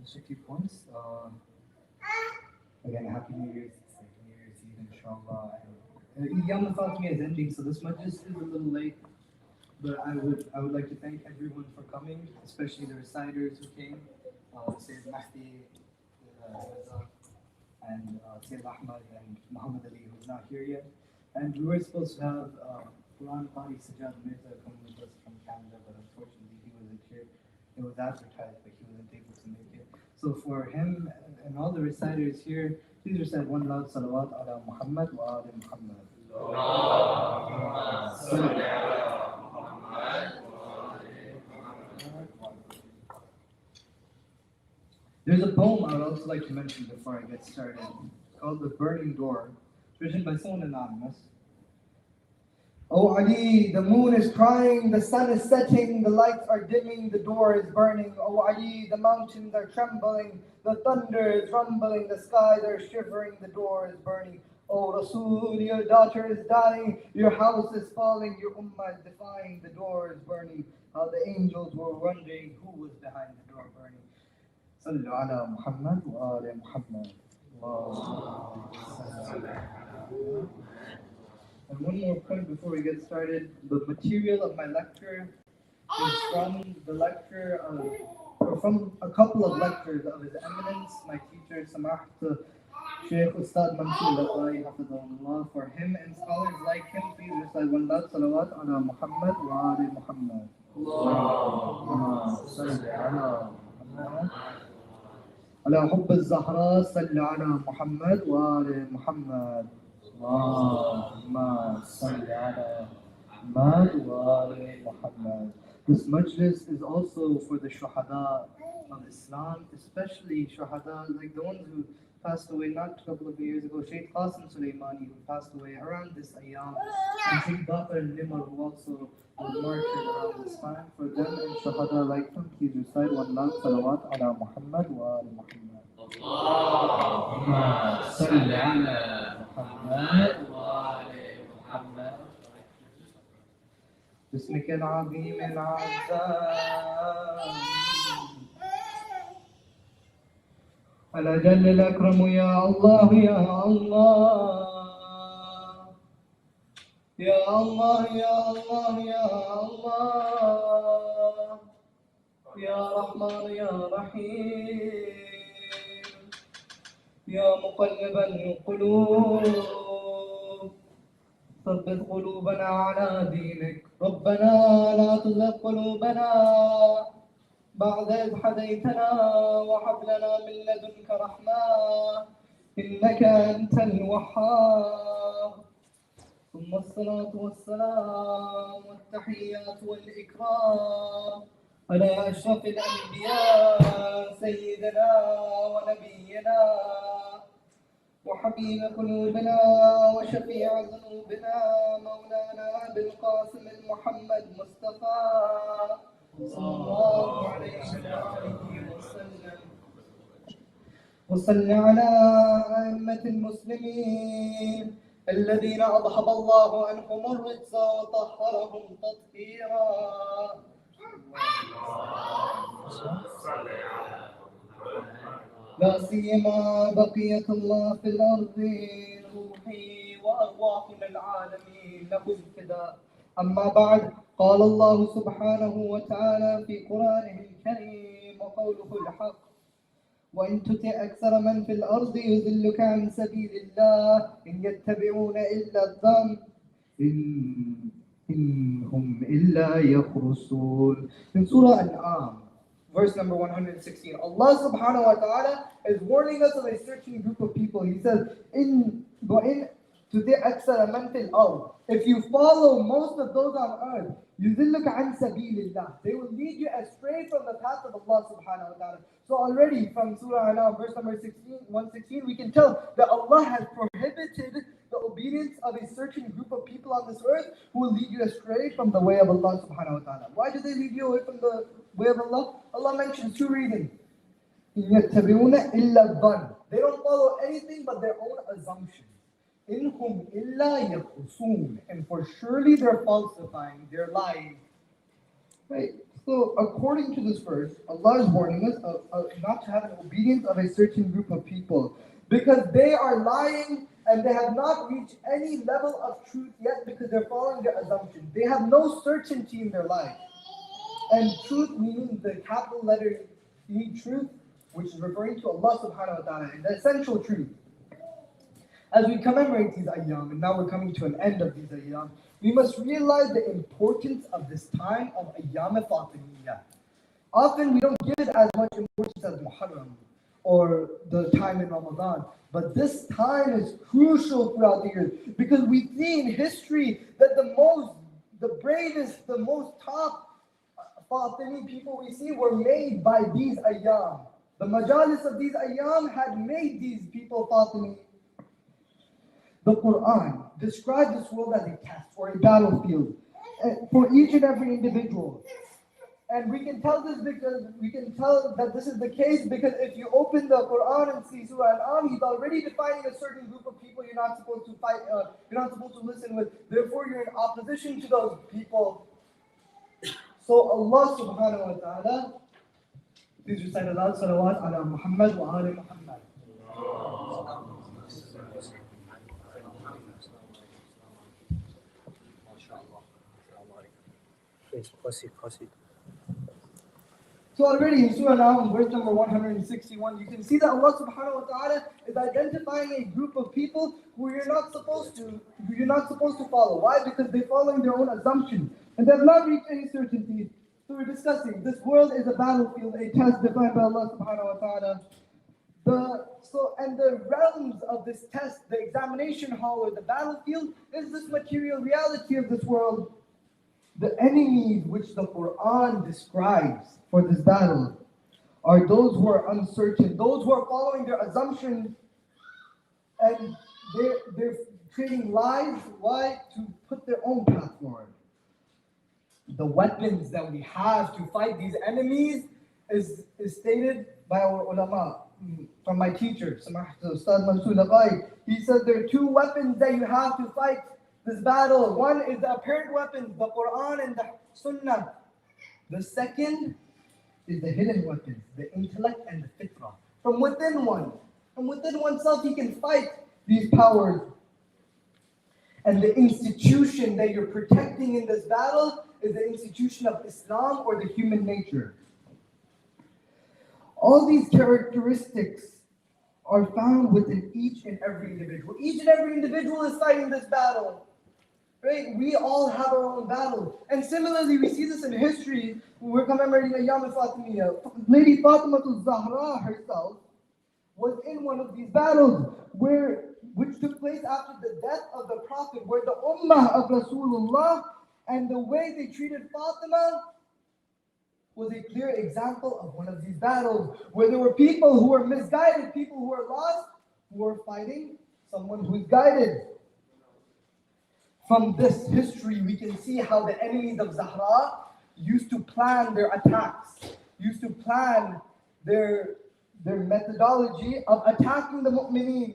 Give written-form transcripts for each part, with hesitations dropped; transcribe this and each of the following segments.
just a few points. Again, Happy New Year's. It's like New Year's Eve, inshallah. Ayam Fatimiya is ending, so this Majlis is a little late. But I would like to thank everyone for coming, especially the reciters who came, Sayyid Mahdi, Mirza, and Sayyid Ahmad and Muhammad Ali, who's not here yet. And we were supposed to have Quran Qari Sajjad Mirza come with us from Canada, but unfortunately he wasn't here. It was advertised, but he wasn't able to make it. So for him and all the reciters here, please recite one loud salawat ala Muhammad wa ala Muhammad. There's a poem I would also like to mention before I get started, called The Burning Door, written by someone anonymous. Oh Ali, the moon is crying, the sun is setting, the lights are dimming, the door is burning. Oh Ali, the mountains are trembling, the thunder is rumbling, the skies are shivering, the door is burning. Oh Rasul, your daughter is dying, your house is falling, your ummah is defying, the door is burning. How the angels were wondering who was behind the door burning. Sallu ala Muhammad wa ala Muhammad. And one more point before we get started. The material of my lecture is from the lecture or from a couple of lectures of His Eminence, my teacher, Samahat Shaykh Ustad Mansur Laqai Hafidhahullah. For him and scholars like him, please recite one love salawat ala Muhammad wa ala Muhammad. Allahumma salli ala Muhammad. على حب الزهراء صل على محمد وآل محمد اللهم صل على محمد وآل محمد. This majlis is also for the shuhada of Islam, especially shuhada like the ones who passed away not a couple of years ago, Shaykh Qasim Sulaimani, who passed away around this ayam, and Shaykh Baqir al-Nimar, who also was martyred around this time. For them and shuhada like them, please recite one lakh salawat ala Muhammad wa ala Muhammad. Allahumma salli ala Muhammad wa ala Muhammad. باسمك العظيم العظام الأجل الأكرم يا الله يا الله يا الله يا الله يا الله يا رحمن يا رحيم يا مقلب القلوب ثبت قلوبنا على دينك ربنا لا تزغ قلوبنا بعد إذ هديتنا وهب لنا من لدنك رحمة إنك أنت الوهاب ثم الصلاة والسلام والتحيات والإكرام على أشرف الأنبياء سيدنا ونبينا وحبيب قلوبنا وشفيع ذنوبنا مولانا أبي القاسم المحمد مصطفى صلى الله عليه وآله وسلم وصل على أئمة المسلمين الذين أذهب الله عنهم الرجس وطهرهم تطهيرا لا سيما بقية الله في الأرض روحي وأرواحنا العالمين له الفداء. أما بعد، قال الله سبحانه وتعالى في قرآنه الكريم وقوله الحق: وإن تطع أكثر من في الأرض يضلك عن سبيل الله إن يتبعون إلا الظن إن هم إلا يخرصون. In Surah Al-An'am, verse number 116, Allah subhanahu wa ta'ala is warning us of a certain group of people. He says, if you follow most of those on earth, يُذِلُّكَ عَنْ سَبِيلِ اللَّهِ, they will lead you astray from the path of Allah subhanahu wa ta'ala. So already from Surah Al-An'am, verse number 116, we can tell that Allah has prohibited the obedience of a certain group of people on this earth who will lead you astray from the way of Allah subhanahu wa ta'ala. Why do they lead you away from the way of Allah? Allah mentions two reasons. يَتَّبِعُونَ إِلَّا الظَّنَّ, they don't follow anything but their own assumptions. إِنْهُمْ إِلَّا يَخْرُصُونَ, and for surely they're falsifying, they're lying. Right? So, according to this verse, Allah is warning us not to have an obedience of a certain group of people because they are lying and they have not reached any level of truth yet because they're following their assumption. They have no certainty in their life. And truth meaning the capital letter E, truth, which is referring to Allah subhanahu wa ta'ala, and the essential truth. As we commemorate these Ayam, and now we're coming to an end of these Ayam, we must realize the importance of this time of Ayam Fatimiya. Often we don't give it as much importance as Muharram or the time in Ramadan, but this time is crucial throughout the year because we see in history that the bravest, the most top Fatimi people we see were made by these Ayam. The Majlis of these Ayam had made these people Fatimi. The Quran describes this world as a test or a battlefield for each and every individual. And we can tell that this is the case because if you open the Quran and see Surah Al-An'am, he's already defining a certain group of people you're not supposed to fight, you're not supposed to listen with. Therefore, you're in opposition to those people. So Allah subhanahu wa ta'ala, please recite aloud, salawat ala Muhammad wa ala Muhammad. So already in Surah Al-An'am, verse number 161, you can see that Allah subhanahu wa ta'ala is identifying a group of people who you're not supposed to follow. Why? Because they're following their own assumption. And they have not reached any certainty. So we're discussing, this world is a battlefield, a test defined by Allah subhanahu wa ta'ala. The realms of this test, the examination hall or the battlefield, is this material reality of this world. The enemies which the Quran describes for this battle are those who are uncertain, those who are following their assumptions, and they're creating lies. Why? To put their own path forward. The weapons that we have to fight these enemies is stated by our ulama, from my teacher, Ustad Mansur Nabai. He said there are two weapons that you have to fight this battle. One is the apparent weapons, the Quran and the Sunnah. The second is the hidden weapons, the intellect and the fitrah. From within oneself, he can fight these powers. And the institution that you're protecting in this battle is the institution of Islam or the human nature. All these characteristics are found within each and every individual. Each and every individual is fighting this battle. Right? We all have our own battle. And similarly, we see this in history. We're commemorating Ayam Fatimiya. Lady Fatimah Zahra herself was in one of these battles, which took place after the death of the Prophet, where the Ummah of Rasulullah and the way they treated Fatimah was a clear example of one of these battles, where there were people who were misguided, people who were lost, who were fighting someone who is guided. From this history, we can see how the enemies of Zahra used to plan their attacks, used to plan their methodology of attacking the mu'mineen.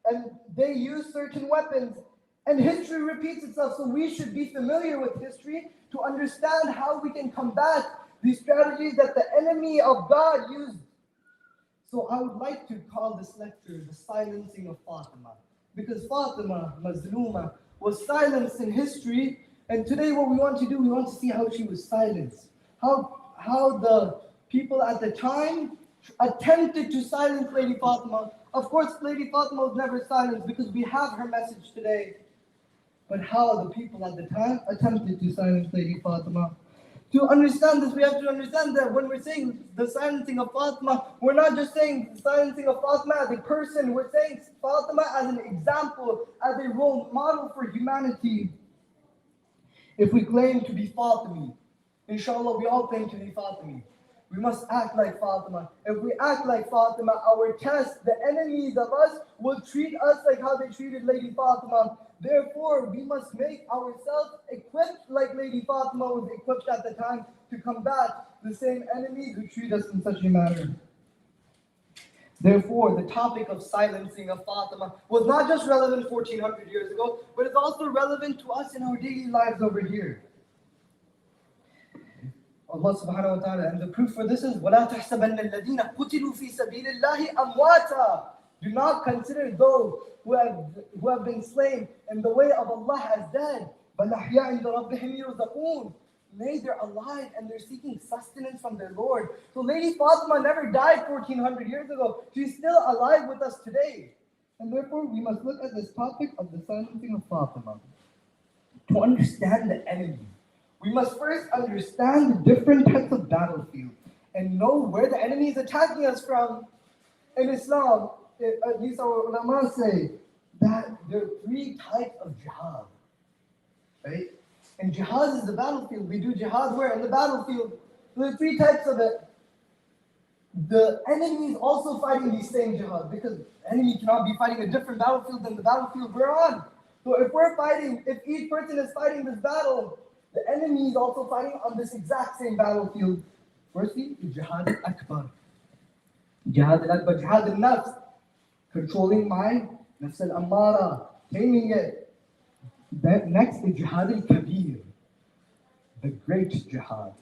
And they used certain weapons. And history repeats itself, so we should be familiar with history to understand how we can combat these strategies that the enemy of God used. So I would like to call this lecture the silencing of Fatimah. Because Fatimah, Mazluma, was silenced in history, and today what we want to do, we want to see how she was silenced. How the people at the time attempted to silence Lady Fatimah. Of course, Lady Fatimah was never silenced because we have her message today. But how the people at the time attempted to silence Lady Fatimah. To understand this, we have to understand that when we're saying the silencing of Fatimah, we're not just saying the silencing of Fatimah as a person, we're saying Fatimah as an example, as a role model for humanity. If we claim to be Fatimi, inshallah we all claim to be Fatimi. We must act like Fatimah. If we act like Fatimah, our test, the enemies of us, will treat us like how they treated Lady Fatimah. Therefore, we must make ourselves equipped like Lady Fatimah was equipped at the time to combat the same enemies who treat us in such a manner. Therefore, the topic of silencing of Fatimah was not just relevant 1400 years ago, but it's also relevant to us in our daily lives over here. Allah subhanahu wa ta'ala, and the proof for this is وَلَا تَحْسَبَنَّ الَّذِينَ قُتِلُوا فِي سَبِيلِ اللَّهِ أَمْوَاتًا. Do not consider those who have been slain in the way of Allah as dead. بَلْ أَحْيَاءٌ عِنْدَ رَبِّهِمْ يُرْزَقُونَ. Nay, they're alive and they're seeking sustenance from their Lord. So Lady Fatimah never died 1400 years ago. She's still alive with us today. And therefore, we must look at this topic of the silencing of Fatimah. To understand the enemy, we must first understand the different types of battlefields and know where the enemy is attacking us from. In Islam, at least our ulama say that there are three types of jihad. Right? And jihad is the battlefield. We do jihad where? In the battlefield. There are three types of it. The enemy is also fighting these same jihad because the enemy cannot be fighting a different battlefield than the battlefield we're on. So if each person is fighting this battle, the enemy is also fighting on this exact same battlefield. Firstly, the jihad al-akbar. Jihad al-akbar, jihad al-nafs. Controlling my nafs al-ammara, taming it. Then next is jihad al-kabir, the great jihad.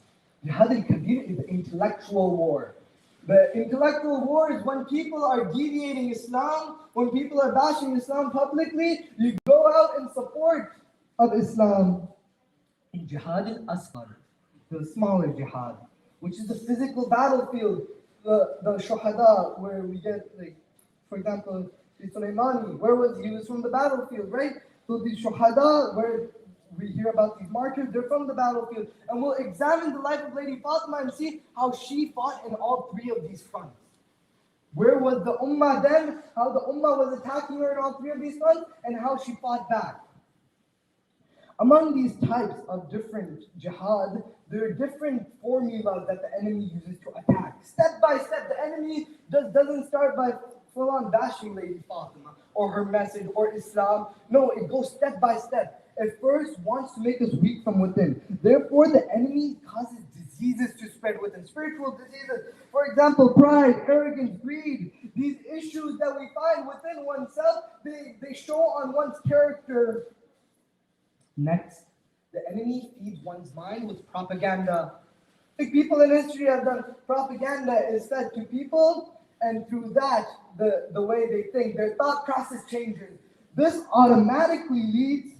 Jihad al-kabir is the intellectual war. The intellectual war is when people are deviating Islam, when people are bashing Islam publicly, you go out in support of Islam. In jihad al-asghar, the smaller jihad, which is the physical battlefield, the shuhada, where we get, like, for example, Sulaimani, he was from the battlefield, right? So the shuhada, where we hear about these martyrs, they're from the battlefield. And we'll examine the life of Lady Fatimah and see how she fought in all three of these fronts. Where was the ummah then? How the ummah was attacking her in all three of these fronts, and how she fought back. Among these types of different jihad, there are different formulas that the enemy uses to attack. Step by step, the enemy doesn't start by full-on bashing Lady Fatimah or her message or Islam. No, it goes step by step. It first wants to make us weak from within. Therefore, the enemy causes diseases to spread within. Spiritual diseases. For example, pride, arrogance, greed. These issues that we find within oneself, they show on one's character. Next, the enemy feeds one's mind with propaganda. Like people in history have done propaganda is fed to people, and through that, the way they think, their thought process changes. This automatically leads.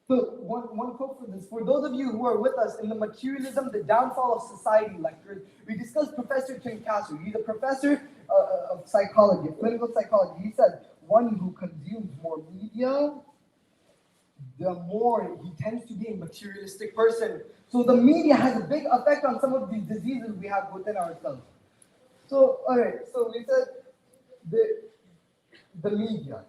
So one quote for this. For those of you who are with us in the Materialism, the Downfall of Society lectures, we discussed Professor Tim Castle. He's a professor of psychology, clinical psychology. He said, one who consumes more media, the more he tends to be a materialistic person. So the media has a big effect on some of these diseases we have within ourselves. So, all right, so we said the media.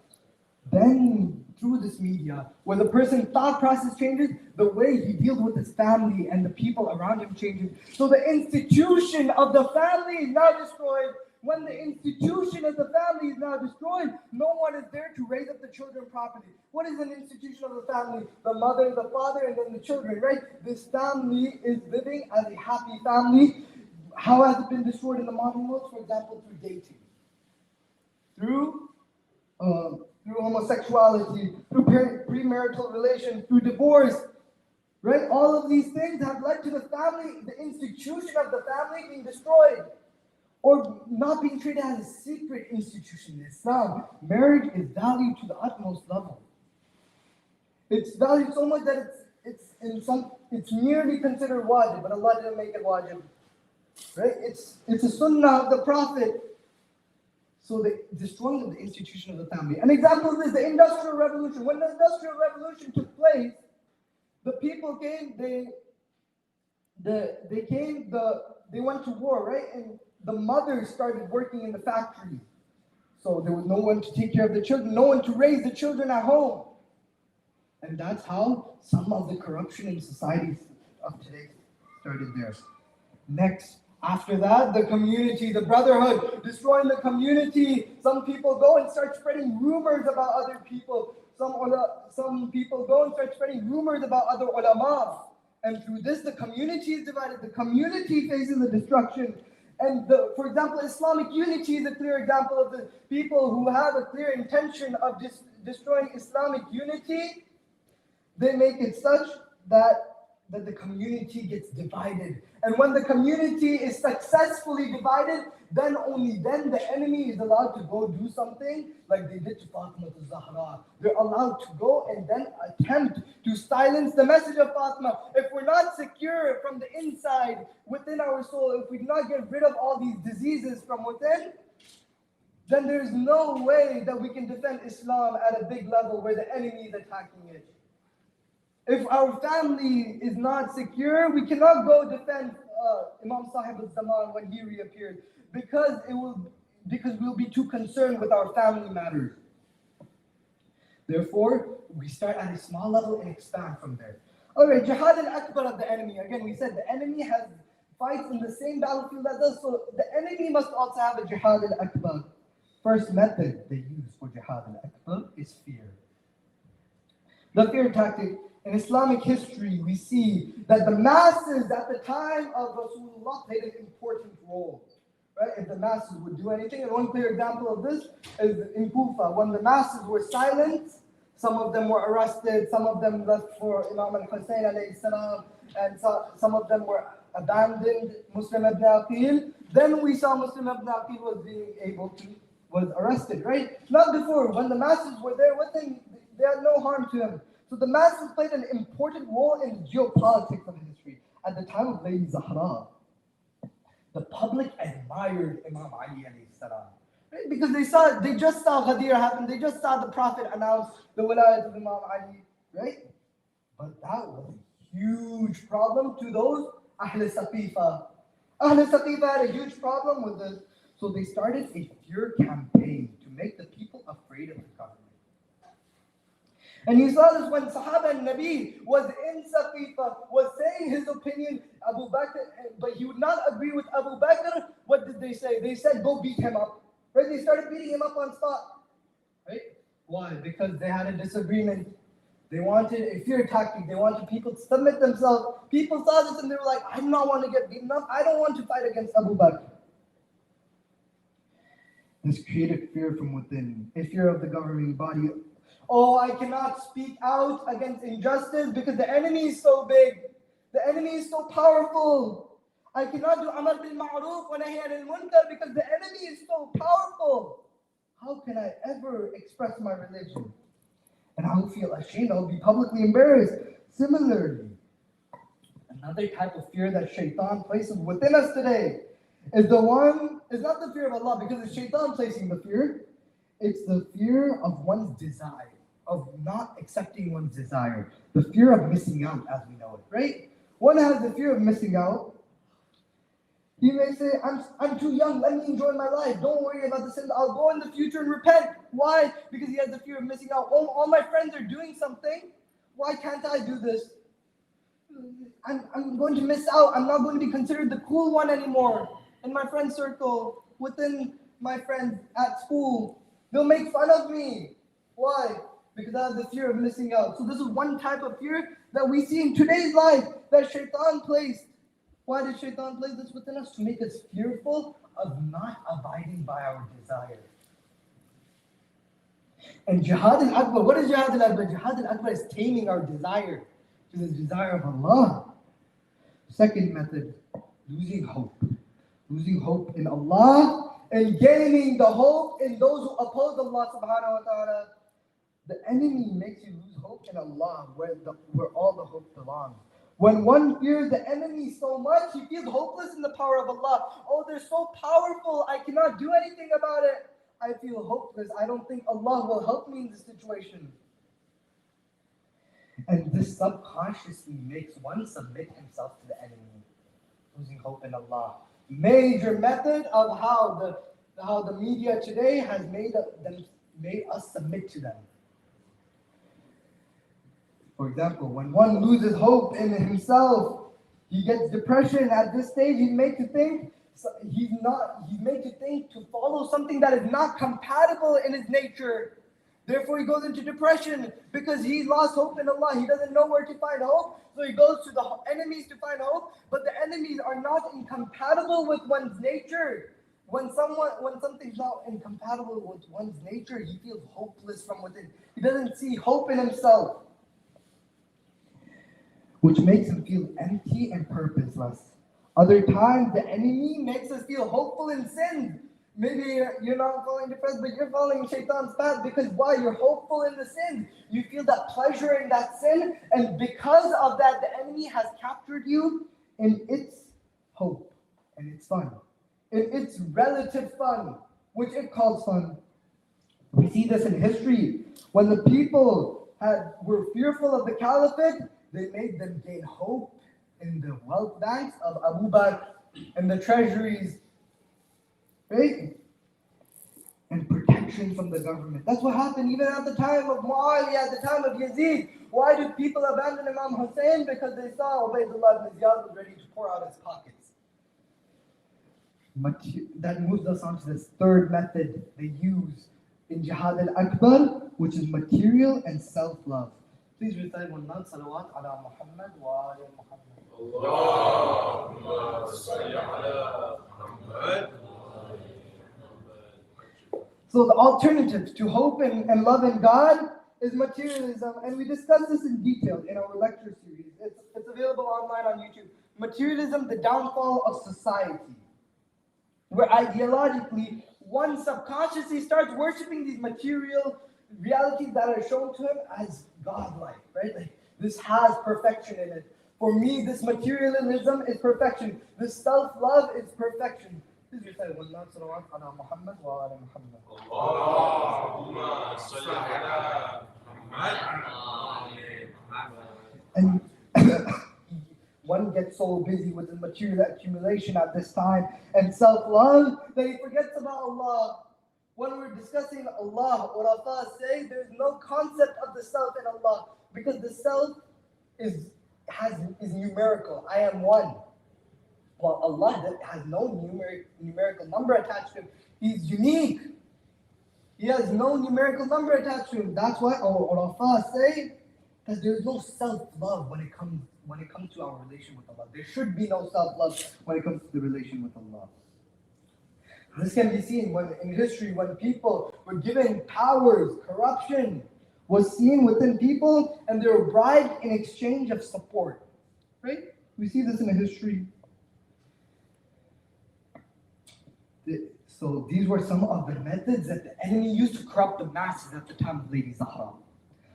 Then through this media, when the person's thought process changes, the way he deals with his family and the people around him changes. So the institution of the family is now destroyed. When the institution of the family is now destroyed, no one is there to raise up the children properly. What is an institution of the family? The mother, the father, and then the children, right? This family is living as a happy family. How has it been destroyed in the modern world? For example, through dating. Through homosexuality, through premarital relations, through divorce, right? All of these things have led to the family, the institution of the family being destroyed, or not being treated as a secret institution in Islam. Marriage is valued to the utmost level. It's valued so much that it's nearly considered wajib, but Allah didn't make it wajib, right? It's a sunnah of the Prophet. So the destroying of the institution of the family. An example of this, the Industrial Revolution. When the Industrial Revolution took place, the people came, they went to war, right? And the mothers started working in the factory. So there was no one to take care of the children, no one to raise the children at home. And that's how some of the corruption in society of today started there. Next, after that, the community, the brotherhood, destroying the community. Some people go and start spreading rumors about other people. Some people go and start spreading rumors about other ulama. And through this, the community is divided. The community faces the destruction. And for example, Islamic unity is a clear example of the people who have a clear intention of destroying Islamic unity. They make it such that that the community gets divided. And when the community is successfully divided, then only then the enemy is allowed to go do something like they did to Fatimah to Zahra. They're allowed to go and then attempt to silence the message of Fatimah. If we're not secure from the inside, within our soul, if we do not get rid of all these diseases from within, then there's no way that we can defend Islam at a big level where the enemy is attacking it. If our family is not secure, we cannot go defend Imam Sahib al-Zaman when he reappears because we'll be too concerned with our family matters. Therefore, we start at a small level and expand from there. Alright, Jihad al-Akbar of the enemy. Again, we said the enemy has fights in the same battlefield as us, so the enemy must also have a Jihad al-Akbar. First method they use for Jihad al-Akbar is fear. The fear tactic. In Islamic history, we see that the masses at the time of Rasulullah played an important role. Right? If the masses would do anything, and one clear example of this is in Kufa. When the masses were silent, some of them were arrested, some of them left for Imam al-Hussein alayhi salam, and some of them were abandoned, Muslim ibn Aqil. Then we saw Muslim ibn Aqil was arrested, right? Not before. When the masses were there with him, they had no harm to him. So the masses played an important role in geopolitics of history. At the time of Lady Zahra, the public admired Imam Ali alayhi salam. Right? Because they just saw Ghadir happen, they just saw the Prophet announce the wilayat of Imam Ali, right? But that was a huge problem to those Ahl Saqifa. Ahl Saqifa had a huge problem with this. So they started a fear campaign to make the people afraid of the government. And you saw this when Sahaba and Nabi was in Saqifa, was saying his opinion, Abu Bakr, but he would not agree with Abu Bakr. What did they say? They said, go beat him up. Right? They started beating him up on spot. Right? Why? Because they had a disagreement. They wanted a fear tactic. They wanted people to submit themselves. People saw this and they were like, I do not want to get beaten up. I don't want to fight against Abu Bakr. This created fear from within, a fear of the governing body. Oh, I cannot speak out against injustice because the enemy is so big. The enemy is so powerful. I cannot do Amar bil Ma'ruf wa Nahy anil Munkar because the enemy is so powerful. How can I ever express my religion? And I will feel ashamed. I will be publicly embarrassed. Similarly, another type of fear that Shaitan places within us today is not the fear of Allah because it's Shaitan placing the fear. It's the fear of one's desire, of not accepting one's desire. The fear of missing out as we know it, right? One has the fear of missing out. He may say, I'm too young, let me enjoy my life. Don't worry about the sins. I'll go in the future and repent. Why? Because he has the fear of missing out. All my friends are doing something. Why can't I do this? I'm going to miss out. I'm not going to be considered the cool one anymore. In my friend circle, within my friends at school, they'll make fun of me. Why? Because I have the fear of missing out. So this is one type of fear that we see in today's life that Shaitan placed. Why did Shaitan place this within us? To make us fearful of not abiding by our desire. And Jihad al-Akbar, what is Jihad al-Akbar? Jihad al-Akbar is taming our desire to the desire of Allah. Second method, losing hope. Losing hope in Allah and gaining the hope in those who oppose Allah subhanahu wa ta'ala. The enemy makes you lose hope in Allah where all the hope belongs. When one fears the enemy so much, he feels hopeless in the power of Allah. Oh, they're so powerful, I cannot do anything about it. I feel hopeless. I don't think Allah will help me in this situation. And this subconsciously makes one submit himself to the enemy, losing hope in Allah. Major method of how the media today has made us submit to them. For example, when one loses hope in himself, he gets depression. At this stage, he's made to think to follow something that is not compatible in his nature. Therefore, he goes into depression because he lost hope in Allah. He doesn't know where to find hope, so he goes to the enemies to find hope. But the enemies are not incompatible with one's nature. When something's not incompatible with one's nature, he feels hopeless from within. He doesn't see hope in himself. which makes him feel empty and purposeless. Other times, the enemy makes us feel hopeful in sin. Maybe you're not falling depressed, but you're falling in shaitan's path because why? You're hopeful in the sin. You feel that pleasure in that sin, and because of that, the enemy has captured you in its hope and its fun, in its relative fun, which it calls fun. We see this in history. When the people were fearful of the caliphate, they made them gain hope in the wealth banks of Abu Bakr and the treasuries, right? And protection from the government. That's what happened even at the time of Muawiyah, at the time of Yazid. Why did people abandon Imam Hussein? Because they saw Ubaydullah ibn Ziyad was ready to pour out his pockets. That moves us on to this third method they use in Jihad al-Akbar, which is material and self-love. Please recite one month, salawat ala Muhammad wa ala Muhammad. Allahumma salli ala Muhammad. So the alternative to hope and love in God is materialism, and we discussed this in detail in our lecture series. It's available online on YouTube. Materialism, the downfall of society, where ideologically one subconsciously starts worshiping these material realities that are shown to him as godlike, right? Like this has perfection in it. For me, this materialism is perfection. This self-love is perfection. Please recite one last salawat ala Muhammad wa ala Muhammad. Allahumma salli ala Muhammad. And one gets so busy with the material accumulation at this time and self-love that he forgets about Allah. When we're discussing Allah, Urafa say there's no concept of the self in Allah because the self is numerical. I am one. Well, Allah has no numerical number attached to him. He's unique. He has no numerical number attached to him. That's why our Urafa say that there's no self-love when it comes to our relation with Allah. There should be no self-love when it comes to the relation with Allah. This can be seen in history when people were given powers, corruption was seen within people, and they were bribed in exchange of support. Right? We see this in history. So these were some of the methods that the enemy used to corrupt the masses at the time of Lady Zahra.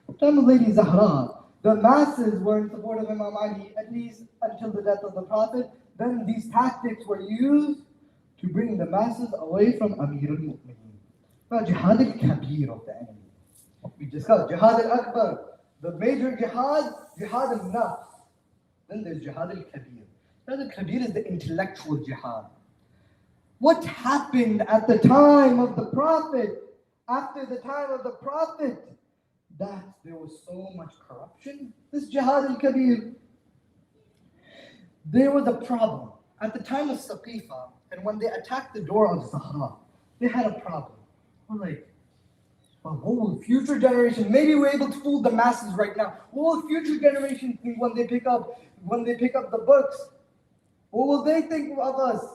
At the time of Lady Zahra, the masses were in support of Imam Ali, at least until the death of the Prophet. Then these tactics were used to bring the masses away from Amir al-Mu'mineen. Now, Jihad al-Kabir of the enemy. We discussed Jihad al-Akbar, the major jihad, Jihad al-Nafs. Then there's Jihad al-Kabir. Jihad al-Kabir is the intellectual jihad. What happened at the time of the Prophet, after the time of the Prophet, that there was so much corruption? This Jihad al-Kabir. There was a problem. At the time of Saqifa, and when they attacked the door of Zahra, they had a problem. We're like, well, what will future generations, maybe we're able to fool the masses right now. What will future generations think when they pick up the books? What will they think of us?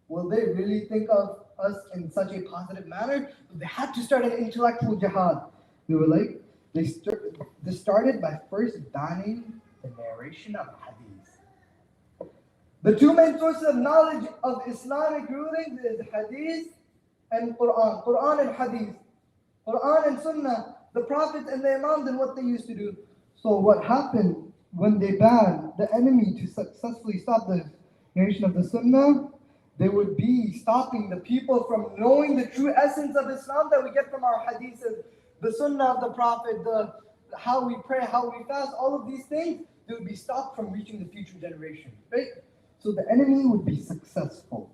Will they really think of us in such a positive manner? They had to start an intellectual jihad. They were like, they started by first banning the narration of hadith. The two main sources of knowledge of Islamic rulings is hadith and Quran. Quran and hadith. Quran and Sunnah. The Prophet and the Imams and what they used to do. So what happened when they banned the enemy to successfully stop the narration of the Sunnah? They would be stopping the people from knowing the true essence of Islam that we get from our hadiths, the Sunnah of the Prophet, how we pray, how we fast, all of these things. They would be stopped from reaching the future generation, right? So the enemy would be successful.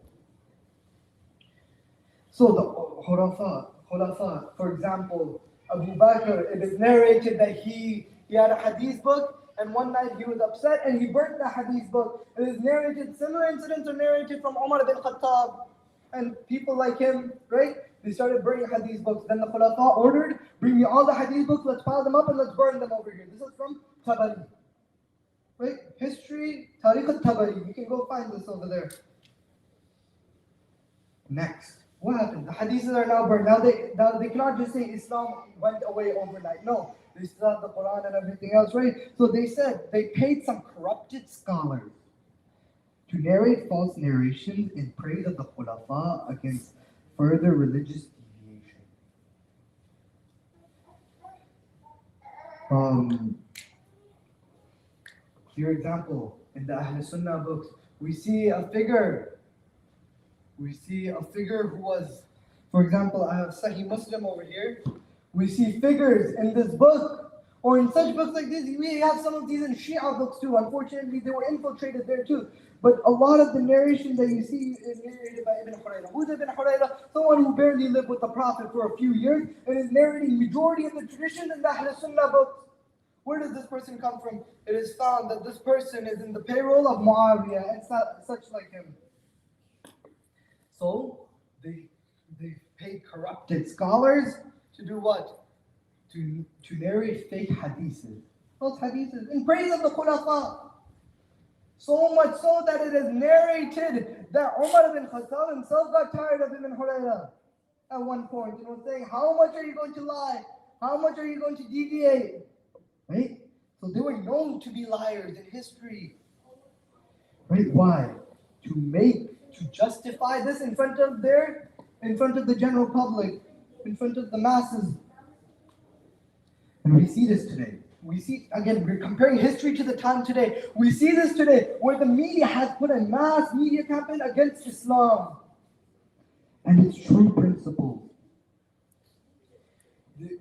So the Khulafa, for example, Abu Bakr, it is narrated that he had a hadith book, and one night he was upset and he burnt the hadith book. It is narrated, similar incidents are narrated from Umar bin Khattab and people like him, right? They started burning hadith books. Then the Khulafa ordered, bring me all the hadith books, let's pile them up and let's burn them over here. This is from Tabari. Right? History, Tariq al-Tabari. You can go find this over there. Next, what happened? The hadiths are now burned. Now they cannot just say Islam went away overnight. No, they still have the Quran and everything else, right? So they said they paid some corrupted scholars to narrate false narrations in praise of the Khulafa against further religious deviation. Clear example, in the Ahl Sunnah books, we see a figure. We see a figure who was, for example, I have Sahih Muslim over here. We see figures in this book, or in such books like this. We have some of these in Shia books too. Unfortunately, they were infiltrated there too. But a lot of the narration that you see is narrated by Ibn Hurayra. Who's Ibn Hurayra? Someone who barely lived with the Prophet for a few years and is narrating majority of the tradition in the Ahl Sunnah books. Where does this person come from? It is found that this person is in the payroll of Muawiyah and such like him. So they paid corrupted scholars to do what? To narrate fake hadiths. Those hadiths in praise of the Khulafa. So much so that it is narrated that Umar ibn Khattab himself got tired of Ibn Hurayra at one point. Saying, how much are you going to lie? How much are you going to deviate? Right? So they were known to be liars in history. Right? Why? To justify this in front of the general public, in front of the masses. And we see this today. We see, again, we're comparing history to the time today. We see this today where the media has put a mass media campaign against Islam and its true principles.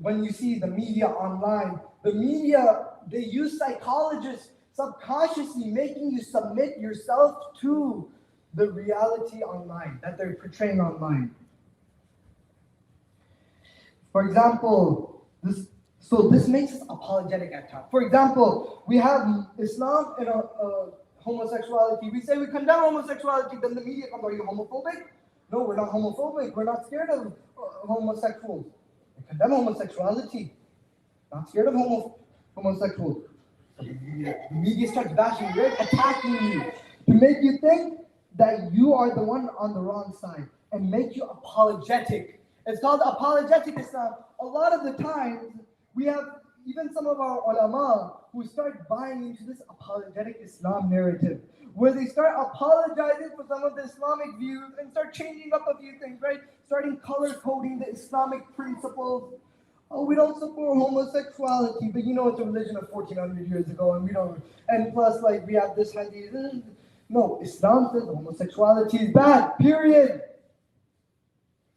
When you see the media online, the media, they use psychologists subconsciously making you submit yourself to the reality online that they're portraying online. For example, this makes us apologetic at times. For example, we have Islam and homosexuality. We say we condemn homosexuality, then the media comes, are you homophobic? No, we're not homophobic. We're not scared of homosexuals. We condemn homosexuality. Not scared of homosexuals. So the media starts bashing you, attacking you, to make you think that you are the one on the wrong side and make you apologetic. It's called apologetic Islam. A lot of the times, we have even some of our ulama who start buying into this apologetic Islam narrative, where they start apologizing for some of the Islamic views and start changing up a few things, right? Starting color coding the Islamic principles. Oh, we don't support homosexuality, but it's a religion of 1400 years ago, and we don't. And plus, we have this hadith. No, Islam says homosexuality is bad. Period.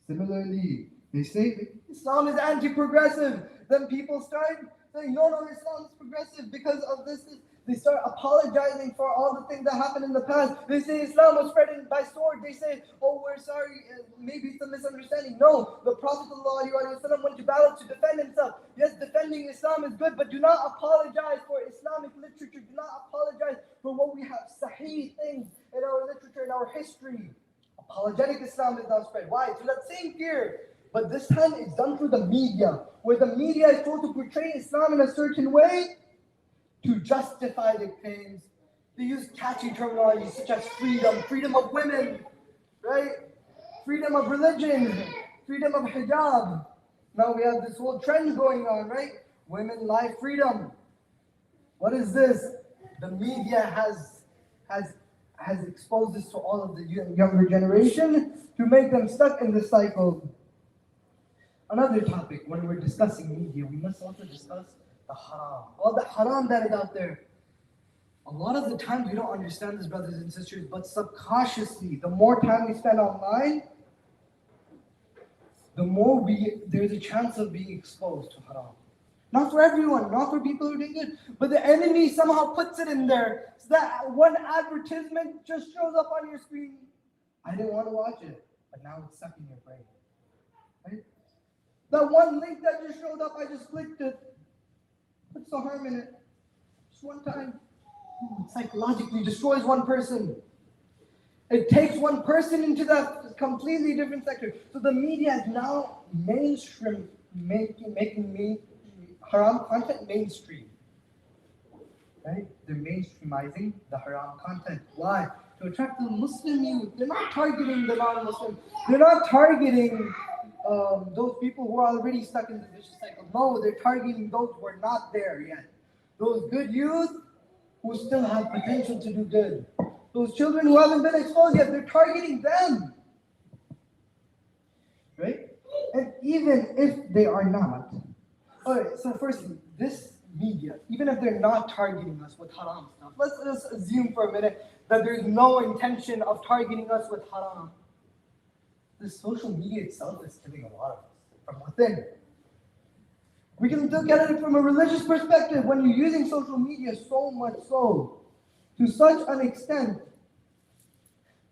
Similarly, they say Islam is anti-progressive. Then people start saying, no, Islam is progressive because of this. They start apologizing for all the things that happened in the past. They say Islam was spread by sword. They say, oh, we're sorry, maybe it's a misunderstanding. No, the Prophet ﷺ went to battle to defend himself. Yes, defending Islam is good, but do not apologize for Islamic literature. Do not apologize for what we have sahih things in our literature, in our history. Apologetic Islam is now spread. Why? Through that same fear. But this time it's done through the media, where the media is told to portray Islam in a certain way to justify their claims. They use catchy terminology such as freedom of women, right? Freedom of religion, freedom of hijab. Now we have this whole trend going on, right? Women life freedom. What is this? The media has exposed this to all of the younger generation to make them stuck in this cycle. Another topic, when we're discussing media, we must also discuss the haram. All the haram that is out there. A lot of the times we don't understand this, brothers and sisters, but subconsciously, the more time we spend online, the more there's a chance of being exposed to haram. Not for everyone, not for people who are doing good, but the enemy somehow puts it in there so that one advertisement just shows up on your screen. I didn't want to watch it, but now it's stuck in your brain. Right? That one link that just showed up, I just clicked it. What's the harm in it? Just one time. It psychologically destroys one person. It takes one person into that completely different sector. So the media is now mainstream, making haram content mainstream. Right? They're mainstreamizing the haram content. Why? To attract the Muslim youth. They're not targeting the non-Muslim. They're not targeting those people who are already stuck in the vicious cycle. No, they're targeting those who are not there yet. Those good youth who still have potential to do good. Those children who haven't been exposed yet, they're targeting them. Right? And even if they are not. Alright, so firstly, this media, even if they're not targeting us with haram stuff, let's just assume for a minute that there's no intention of targeting us with haram. The social media itself is killing a lot of us from within. We can look at it from a religious perspective when you're using social media so much so, to such an extent,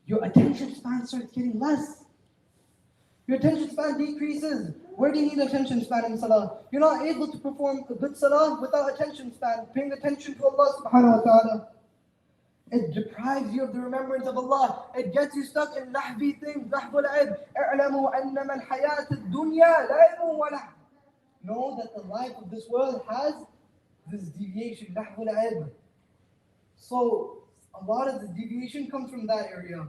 your attention span starts getting less. Your attention span decreases. Where do you need attention span in salah? You're not able to perform a good salah without attention span, paying attention to Allah subhanahu wa ta'ala. It deprives you of the remembrance of Allah. It gets you stuck in lahvi things. Lahbul aib. اعلموا أنما الحياة الدنيا لعب ولهو. Know that the life of this world has this deviation. Lahbul aib. So a lot of the deviation comes from that area.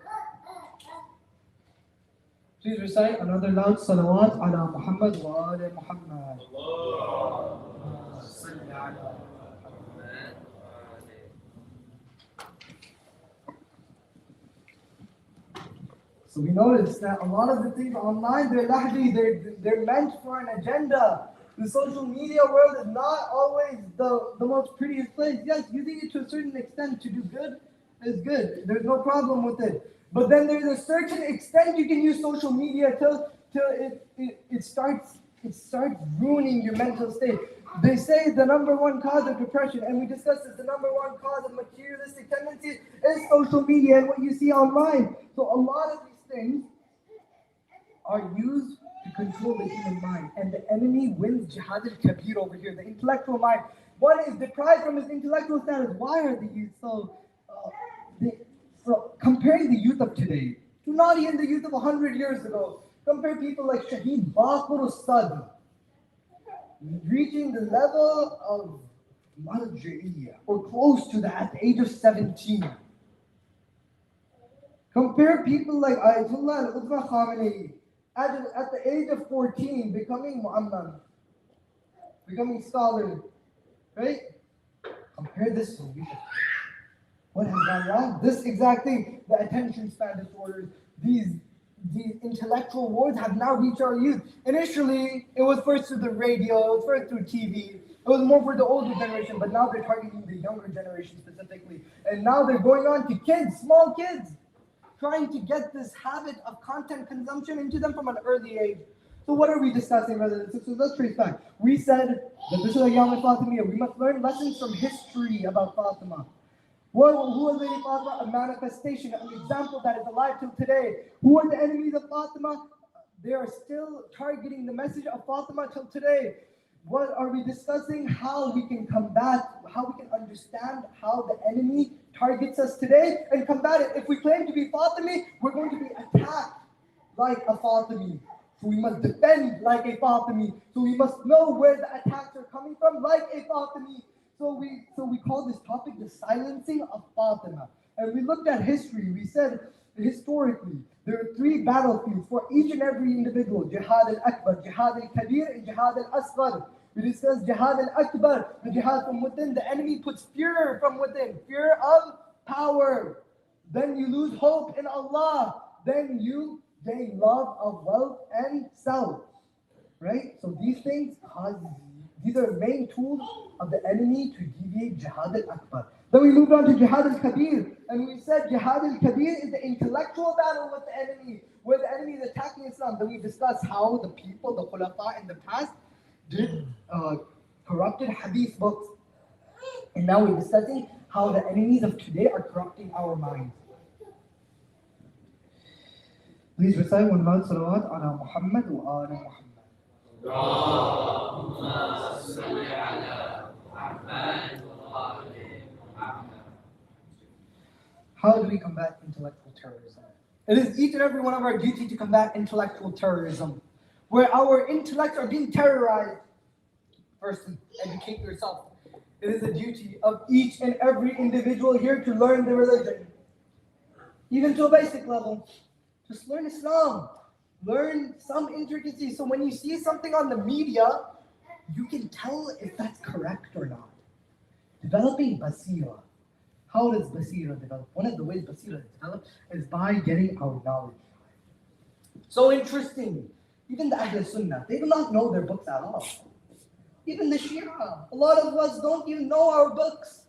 Please recite another loud salawat ala Muhammad wa ala Muhammad. Allahumma salli ala Muhammad. So we notice that a lot of the things online, they're lahdi, they're meant for an agenda. The social media world is not always the most prettiest place. Yes, using it to a certain extent to do good is good. There's no problem with it. But then there's a certain extent you can use social media till it starts ruining your mental state. They say the number one cause of depression, and we discussed this, the number one cause of materialistic tendencies is social media and what you see online. So a lot of these things are used to control the human mind. And the enemy wins jihad al-kabir over here, the intellectual mind. One is deprived from his intellectual status. Why are the youth so... So comparing the youth of today to not even the youth of 100 years ago, compare people like Shahid Baqir al-Sad, reaching the level of marja'iyya, or close to that at the age of 17. Compare people like Ayatollah al-Udma Khamenei, at the age of 14, becoming mu'ammam, becoming scholar, right? Compare this to youth. What has gone wrong? This exact thing, the attention span disorders, these intellectual wars have now reached our youth. Initially, it was first through the radio, it was first through TV, it was more for the older generation, but now they're targeting the younger generation specifically. And now they're going on to kids, small kids, trying to get this habit of content consumption into them from an early age. So what are we discussing, brothers and sisters? Let's trace back. We said that this is Ayam and Fatimiya. We must learn lessons from history about Fatimah. Who was Lady Fatima? A manifestation, an example that is alive till today. Who are the enemies of Fatima? They are still targeting the message of Fatima till today. What are we discussing? How we can combat, how we can understand how the enemy targets us today and combat it. If we claim to be Fatimi, we're going to be attacked like a Fatimi. So we must defend like a Fatimi. So we must know where the attacks are coming from like a Fatimi. So we call this topic the silencing of Fatima. And we looked at history. We said historically there are three battlefields for each and every individual: Jihad al-Akbar, Jihad al-Kabir, and Jihad al-Asghar. We discussed Jihad al-Akbar, the jihad from within. The enemy puts fear from within, fear of power. Then you lose hope in Allah. Then you gain love of wealth and self. Right? So these things these are main tools of the enemy to deviate Jihad al-Akbar. Then we moved on to Jihad al-Kabir, and we said Jihad al-Kabir is the intellectual battle with the enemy, where the enemy is attacking Islam. Then we discussed how the people, the Khulafa in the past, did corrupted hadith books. And now we're discussing how the enemies of today are corrupting our minds. Please recite one loud salawat ala Muhammad wa ala Muhammad. How do we combat intellectual terrorism? It is each and every one of our duty to combat intellectual terrorism, where our intellects are being terrorized. Firstly, educate yourself. It is a duty of each and every individual here to learn the religion, even to a basic level. Just learn Islam. Learn some intricacies. So when you see something on the media, you can tell if that's correct or not. Developing basira. How does basira develop? One of the ways basira develops is by getting our knowledge. So interesting. Even the Ahl Sunnah, they do not know their books at all. Even the Shia, a lot of us don't even know our books.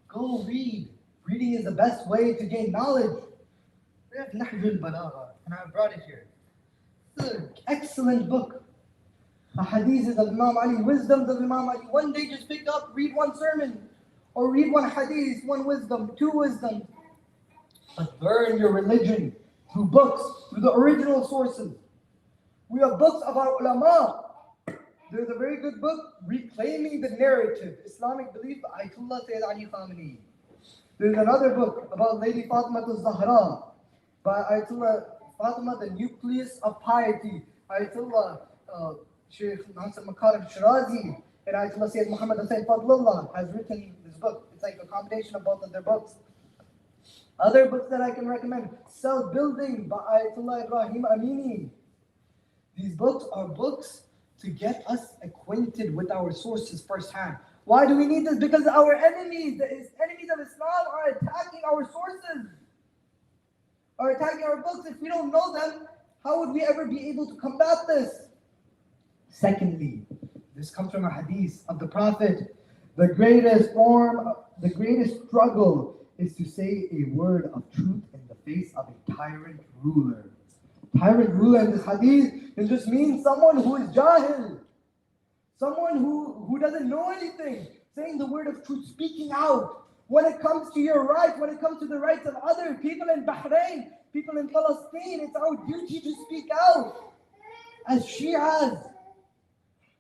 Go read. Reading is the best way to gain knowledge. We have Nahj al-Balagha, and I brought it here. It's an excellent book. The hadiths of Imam Ali, wisdoms of Imam Ali. One day just pick up, read one sermon, or read one hadith, one wisdom, two wisdoms. But learn your religion through books, through the original sources. We have books of our ulama. There's a very good book, Reclaiming the Narrative, Islamic Belief by Ayatollah Sayyid Ali Khamenei. There's another book about Lady Fatimah al-Zahra by Ayatollah Fatimah, the Nucleus of Piety. Ayatollah Sheikh Nasir Makarim Shirazi and Ayatollah Sayyid Muhammad Hussain Fadlullah has written this book. It's like a combination of both of their books. Other books that I can recommend, Self-Building by Ayatollah Ibrahim Amini. These books are books to get us acquainted with our sources firsthand. Why do we need this? Because our enemies, the enemies of Islam, are attacking our sources, are attacking our books. If we don't know them, how would we ever be able to combat this? Secondly, this comes from a hadith of the Prophet. The greatest struggle is to say a word of truth in the face of a tyrant ruler. Tyrant ruler in this hadith, it just means someone who is jahil, someone who doesn't know anything, saying the word of truth, speaking out. When it comes to your rights, when it comes to the rights of other people in Bahrain, people in Palestine, it's our duty to speak out as Shias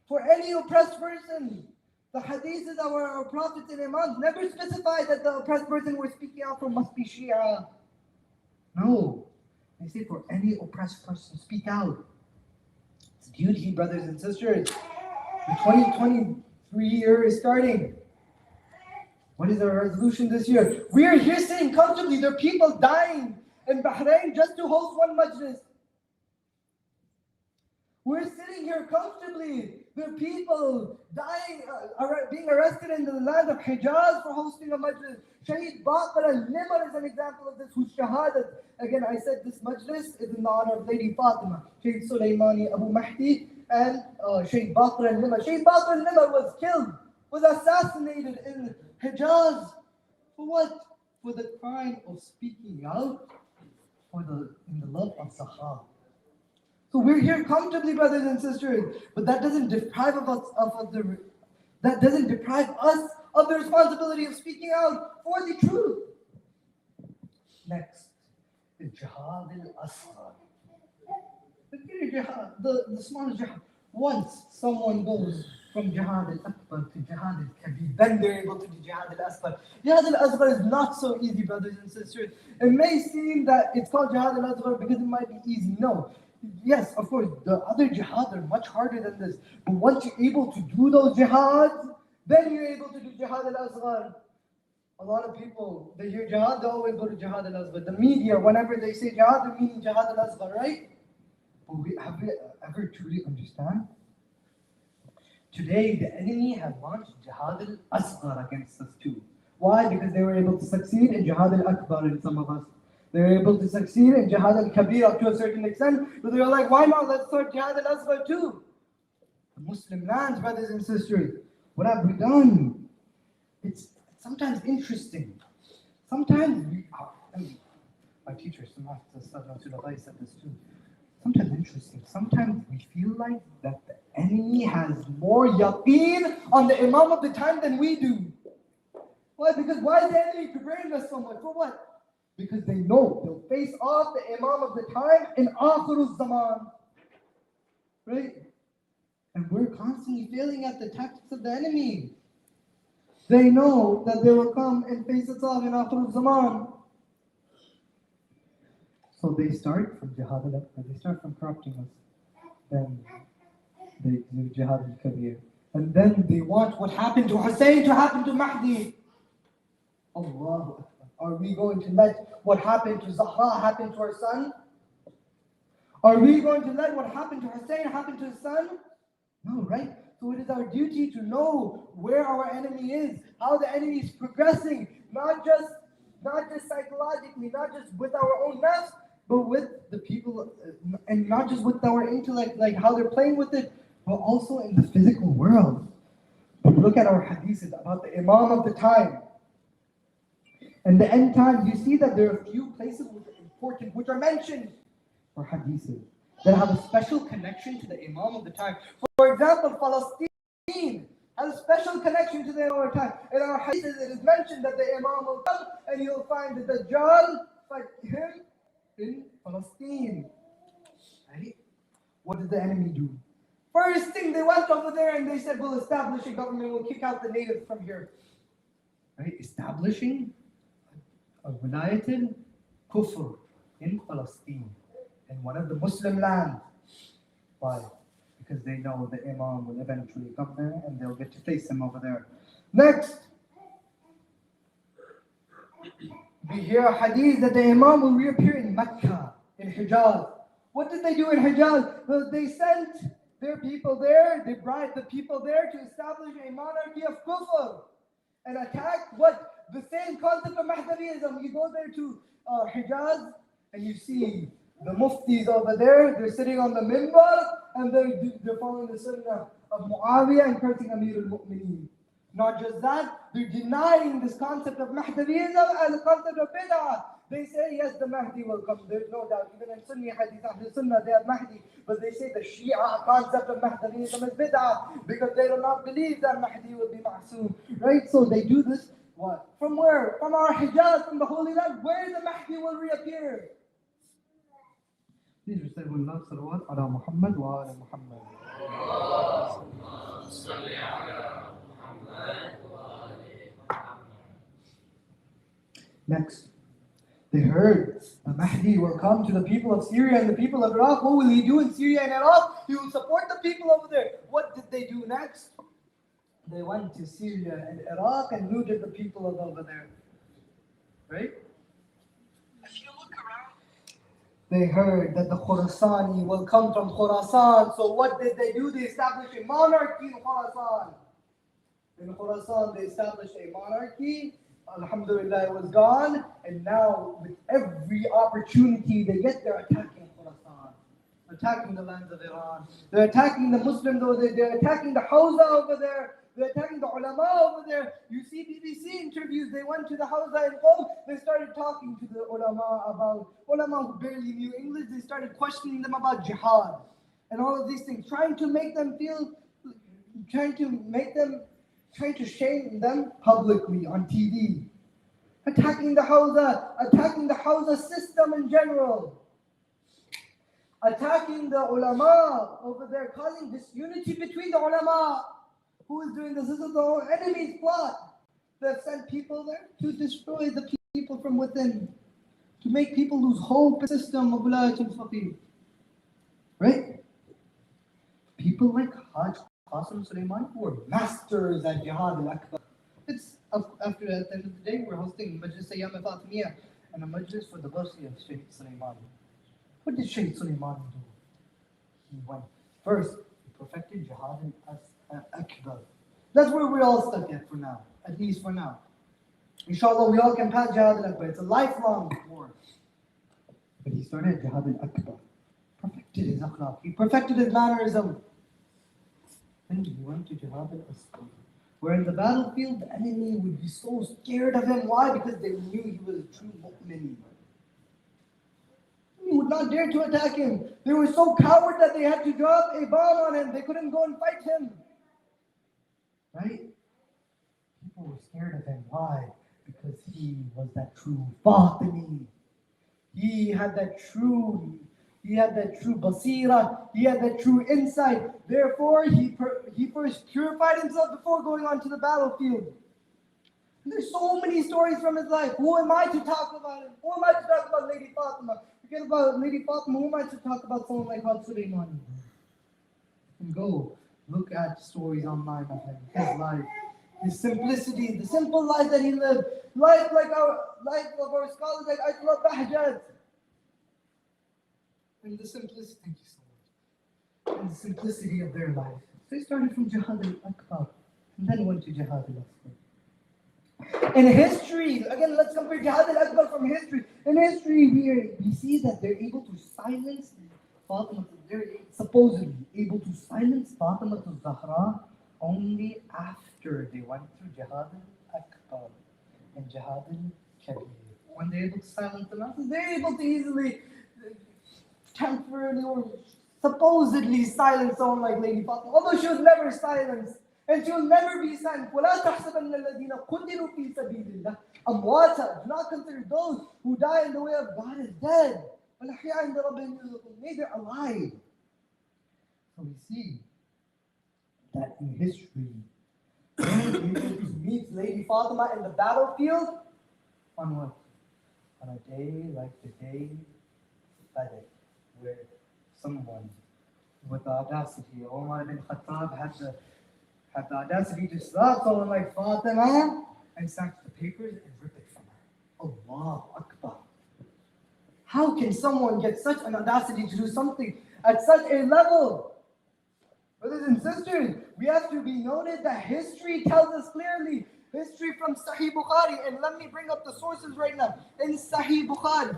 for any oppressed person. The hadiths of our prophets and imams never specify that the oppressed person we're speaking out for must be Shia. No. They say for any oppressed person, speak out. It's duty, brothers and sisters. The 2023 year is starting. What is our resolution this year? We are here sitting comfortably. There are people dying in Bahrain just to host one majlis. We're sitting here comfortably. There are people dying, being arrested in the land of Hijaz for hosting a majlis. Shaheed Baqir al-Nimar is an example of this, whose shahadat. Again, I said this majlis is in the honor of Lady Fatimah, Shaheed Sulaimani Abu Mahdi, and Shaheed Baqir al-Nimar. Shaheed Baqir al-Nimar was killed, was assassinated in Hijaz. For what? For the crime of speaking out in the love of Sahaba. So we're here comfortably, brothers and sisters, but that doesn't deprive us of the responsibility of speaking out for the truth. Next is Jihad al-Asghar. The smallest jihad. Once someone goes from Jihad al-Akbar to Jihad al-Kabir, then they're able to do Jihad al-Asghar. Jihad al-Asghar is not so easy, brothers and sisters. It may seem that it's called Jihad al-Asghar because it might be easy. No. Yes, of course, the other jihads are much harder than this. But once you're able to do those jihads, then you're able to do Jihad al-Asghar. A lot of people, they hear jihad, they always go to Jihad al-Asghar. The media, whenever they say jihad, they're meaning Jihad al-Asghar, right? But have we ever truly understand? Today, the enemy has launched Jihad al-Asghar against us too. Why? Because they were able to succeed in Jihad al-Akbar in some of us. They were able to succeed in Jihad al-Kabir up to a certain extent, but they were like, why not? Let's start Jihad al-Asghar too. The Muslim lands, brothers and sisters, what have we done? It's sometimes interesting. Sometimes my teacher, said this too. Sometimes interesting. Sometimes we feel like that the enemy has more yaqeen on the Imam of the time than we do. Why? Because why is the enemy preparing us so much? For what? Because they know they'll face off the Imam of the time in Akhirul Zaman. Right? And we're constantly failing at the tactics of the enemy. They know that they will come and face us off in Akhirul Zaman. So they start from Jihad al-Akbar, they start from corrupting us. Then they do Jihad al-Kabir. And then they want what happened to Hussein to happen to Mahdi. Allahu Akbar. Are we going to let what happened to Zahra happen to our son? Are we going to let what happened to Hussein happen to his son? No, right? So it is our duty to know where our enemy is, how the enemy is progressing, not just psychologically, not just with our own nafs, but with the people, and not just with our intellect, like how they're playing with it, but also in the physical world. Look at our hadiths about the Imam of the time. And the end time, you see that there are a few places which are important, which are mentioned for hadiths that have a special connection to the Imam of the time. For example, Palestine has a special connection to the Imam of the time. In our hadiths, it is mentioned that the Imam will come and you'll find the Dajjal fight him in Palestine. Right? What did the enemy do? First thing, they went over there and they said, we'll establish a government, we'll kick out the natives from here. Right? Establishing a wilayatul kufr in Palestine, in one of the Muslim lands. Why? Because they know the Imam will eventually come there and they'll get to face him over there. Next, we hear a hadith that the Imam will reappear in Mecca, in Hijaz. What did they do in Hijaz? Well, they sent their people there, they bribed the people there to establish a monarchy of kufr and attack what? The same concept of Mahdavism. You go there to Hijaz and you see the muftis over there, they're sitting on the minbar and they're following the sunnah of Muawiyah and cursing Amir al-Mu'mineen. Not just that, they're denying this concept of Mahdavism as a concept of bid'ah. They say, yes, the Mahdi will come. There's no doubt. Even in Sunni hadith, Ahl Sunnah, they have Mahdi. But they say the Shia concept of Mahdavism is bid'ah because they do not believe that Mahdi will be ma'soom. Right? So they do this. What? From where? From our Hijaz, from the Holy Land, where the Mahdi will reappear. Please recite Allah salawat ala Muhammad wa ala Muhammad. Next, they heard the Mahdi will come to the people of Syria and the people of Iraq. What will he do in Syria and Iraq? He will support the people over there. What did they do next? They went to Syria and Iraq and looted the people of over there. Right? If you look around, they heard that the Khurasani will come from Khurasan. So what did they do? They established a monarchy in Khurasan. In Khurasan, they established a monarchy. Alhamdulillah, it was gone. And now, with every opportunity they get, they're attacking Khurasan, attacking the lands of Iran. They're attacking the Muslims over there. They're attacking the Hawza over there. They're attacking the ulama over there. You see BBC interviews. They went to the Hawza in Qom. They started talking to the ulama who barely knew English. They started questioning them about jihad and all of these things, trying to shame them publicly on TV. Attacking the Hawza system in general. Attacking the ulama over there, causing disunity between the ulama. Who is doing this? This is the enemy's plot. They've sent people there to destroy the people from within, to make people lose hope in the system of Wilayatul Faqih. Right? People like Hajj Qasim Sulaiman who are masters at Jihad al-Akbar. It's after at the end of the day, we're hosting Majlis Ayam Fatimiya and a Majlis for the birthday of Shaykh Sulaiman. What did Shaykh Sulaiman do? He went first, he perfected Jihad al-Akbar. That's where we're all stuck at least for now. Inshallah, we all can pass Jihad al-Akbar. It's a lifelong war. But he started Jihad al-Akbar. Perfected his akhlaq. He perfected his mannerism. Then he went to Jihad al-Asghar, where in the battlefield, the enemy would be so scared of him. Why? Because they knew he was a true mu'min. He would not dare to attack him. They were so coward that they had to drop a bomb on him. They couldn't go and fight him. Right? People were scared of him. Why? Because he was that true Fatimi. He had that true basira. He had that true insight. Therefore, he first purified himself before going onto the battlefield. And there's so many stories from his life. Who am I to talk about him? Who am I to talk about Lady Fatimah? Forget about Lady Fatimah. Who am I to talk about someone like Hajj Sulaiman? And go look at stories online of him, his life, his simplicity, the simple life that he lived. Life of our scholars like Ayatollah Bahjat. And the simplicity, thank you so much. And the simplicity of their life. They started from Jihad al-Akbar and then went to Jihad al-Asghar. In history, again, let's compare Jihad al-Akbar from history. In history, we see that they're able to silence Fatima. They're supposedly able to silence Fatima al-Zahra only after they went through Jihad al-Akbar and Jihad al-Kabir. When they're able to silence the masses, they're able to easily, temporarily or supposedly silence someone like Lady Fatima, although she was never silenced. And she will never be silenced. وَلَا تَحْسَبَنَّ الَّذِينَ قُتِلُوا فِي سَبِيلِ اللَّهِ أَمْوَاتًا. Do not consider those who die in the way of God as dead. وَالْأَحْيَاءَ عِندَ رَبِّهِمْ يُرْزَقُونَ. Nay, they're alive. So we see that in history, they were able to meet Lady Fatima in the battlefield on what? On a day like the day of Badr, where someone with the audacity, Umar ibn Khattab had the audacity to slap someone like Fatima and snatch the papers and rip it from her. Allahu Akbar. How can someone get such an audacity to do something at such a level? Brothers and sisters, we have to be noted that history tells us clearly. History from Sahih Bukhari, and let me bring up the sources right now. In Sahih Bukhari,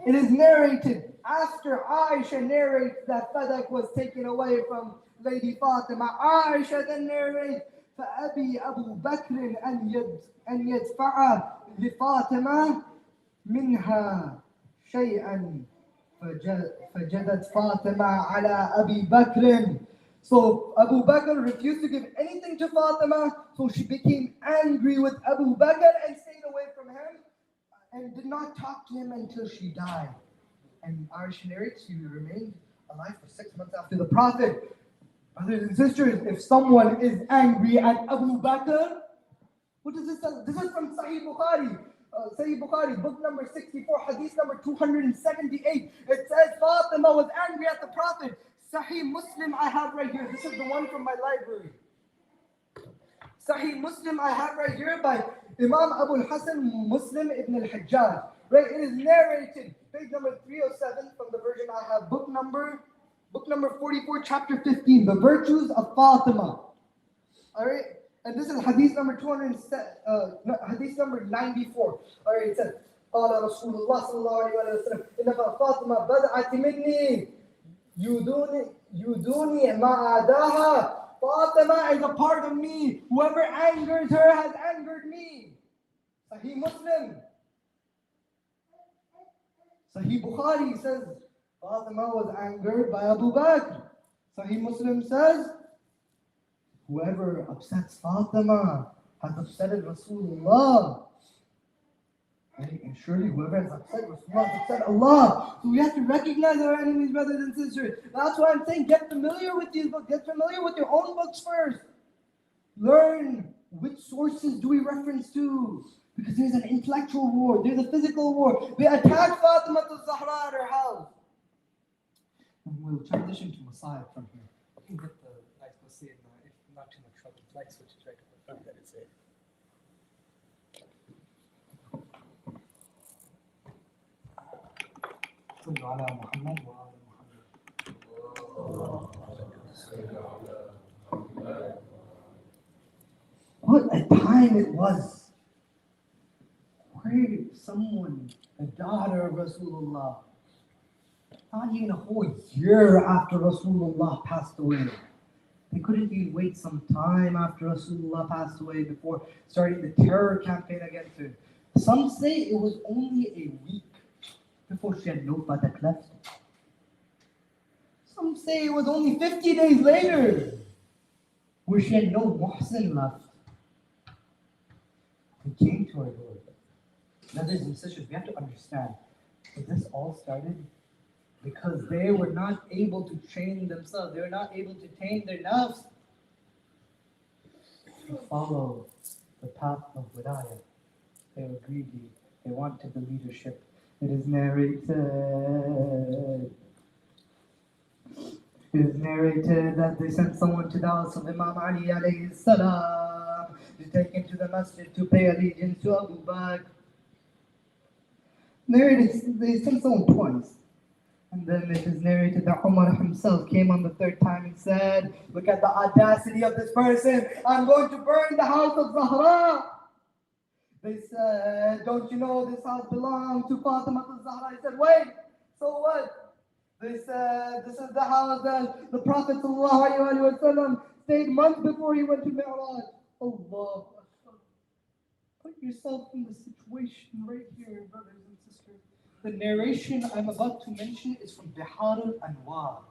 it is narrated after Aisha narrates that Fadak was taken away from Lady Fatima. Aisha then narrates, فَأَبِي أَبُو بَكْرٍ أَنْ يَدْفَعَ لِفَاطِمَةٍ مِنْهَا شَيْئًا فَجَدَتْ فَاطِمَةَ عَلَى أَبِي بَكْرٍ. So Abu Bakr refused to give anything to Fatima, so she became angry with Abu Bakr and stayed away from him and did not talk to him until she died. And Aisha narrates, she remained alive for 6 months after the Prophet. Brothers and sisters, if someone is angry at Abu Bakr, what does this tell? This is from Sahih Bukhari. Sahih Bukhari, book number 64, hadith number 278. It says Fatima was angry at the Prophet. Sahih Muslim I have right here. This is the one from my library. Sahih Muslim I have right here by Imam Abu al-Hasan Muslim ibn al-Hajjaj. Right, it is narrated, page number 307 from the version I have, book number 44, chapter 15, the virtues of Fatima. Alright, and this is hadith number hadith number 94. Alright, it says, قال رسول الله صلى الله عليه وسلم إنما فاطمة بدعت مني يدوني ما عداها. Fatima is a part of me. Whoever angers her has angered me. Sahih Muslim. Sahih Bukhari says Fatima was angered by Abu Bakr. Sahih Muslim says whoever upsets Fatima has upsetted Rasulullah. Right? And surely whoever has upset Rasulullah has upset Allah. So we have to recognize our enemies, brothers and sisters. That's why I'm saying get familiar with these books. Get familiar with your own books first. Learn which sources do we reference to. Because there's an intellectual war. There's a physical war. They attacked Fatima al-Zahra at her house. And we'll transition to Masayib from here. You can get the lights, we'll see it now. If not too much trouble, the light switch is right up the front that it's there. صلوا على محمد وآل محمد. What a time it was. Where someone, a daughter of Rasulullah, not even a whole year after Rasulullah passed away. They couldn't even wait some time after Rasulullah passed away before starting the terror campaign against her. Some say it was only a week before she had no fadak left. Some say it was only 50 days later where she had no muhsin left. They came to her door. Brothers and sisters, we have to understand that this all started because they were not able to train themselves. They were not able to tame their nafs to follow the path of wilayah. They were greedy. They wanted the leadership. It is narrated that they sent someone to the house of Imam Ali alayhi salam to take him to the masjid to pay allegiance to Abu Bakr. They sent someone twice. And then it is narrated that Umar himself came on the third time and said, look at the audacity of this person. I'm going to burn the house of Zahra. They said, don't you know this house belongs to Fatimah al-Zahra? He said, wait, so what? They said, this is the house that the Prophet ﷺ stayed months before he went to Mi'raj. Allah. Put yourself in the situation right here, brothers and sisters. The narration I'm about to mention is from Bihar al-Anwar,